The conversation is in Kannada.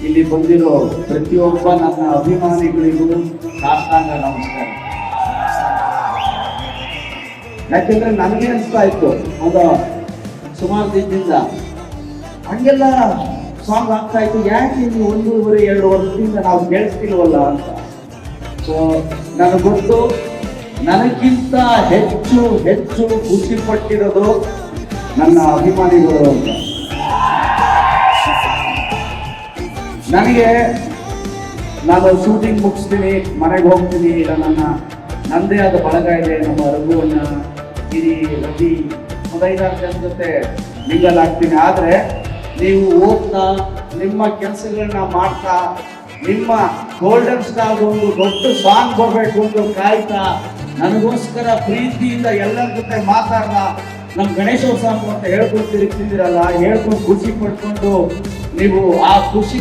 ಇಲ್ಲಿ ಬಂದಿರೋ ಪ್ರತಿಯೊಬ್ಬ ನನ್ನ ಅಭಿಮಾನಿಗಳಿಗೂ ಸಾಷ್ಟಾಂಗ ನಮಸ್ಕಾರ. ಯಾಕೆಂದ್ರೆ ನನಗೆ ಅನಿಸ್ತಾ ಇತ್ತು ಒಂದು ಸುಮಾರು ದಿನದಿಂದ ಹಂಗೆಲ್ಲ ಸಾಂಗ್ ಆಗ್ತಾ ಇತ್ತು, ಯಾಕೆ ನೀವು 1.5-2 ವರ್ಷದಿಂದ ನಾವು ಕೇಳಿಸ್ತಿಲ್ವಲ್ಲ ಅಂತ. ಸೊ ನನಗೆ ಗೊತ್ತು, ನನಗಿಂತ ಹೆಚ್ಚು ಹೆಚ್ಚು ಖುಷಿ ಪಟ್ಟಿರೋದು ನನ್ನ ಅಭಿಮಾನಿಗಳು ಅಂತ. ನನಗೆ ನಾನು ಶೂಟಿಂಗ್ ಮುಗಿಸ್ತೀನಿ, ಮನೆಗೆ ಹೋಗ್ತೀನಿ, ಇಲ್ಲ ನಂದೇ ಆದ ಬಳಗ ಇದೆ, ನಮ್ಮ ರಘುವಣ್ಣ, ಗಿರಿ, ರವಿ, 5-6 ಜನ ಜೊತೆ ಮಿಂಗಲ್ ಆಗ್ತೀನಿ. ಆದರೆ ನೀವು ಓದ್ತಾ ನಿಮ್ಮ ಕೆಲಸಗಳನ್ನ ಮಾಡ್ತಾ ನಿಮ್ಮ ಗೋಲ್ಡನ್ ಸ್ಟಾರ್ ಒಂದು ದೊಡ್ಡ ಸಾಂಗ್ ಬರಬೇಕು ಅಂತ ಕಾಯ್ತಾ ನನಗೋಸ್ಕರ ಪ್ರೀತಿಯಿಂದ ಎಲ್ಲರ ಜೊತೆ ಮಾತಾಡ್ತಾ ನಮ್ಮ ಗಣೇಶೋತ್ಸವ ಅಂತ ಹೇಳ್ಕೊಂಡು ತಿರುಗ್ತಿದ್ದೀರಲ್ಲ, ಹೇಳ್ಕೊಂಡು ಖುಷಿ ಪಡ್ಕೊಂಡು ನೀವು ಆ ಖುಷಿ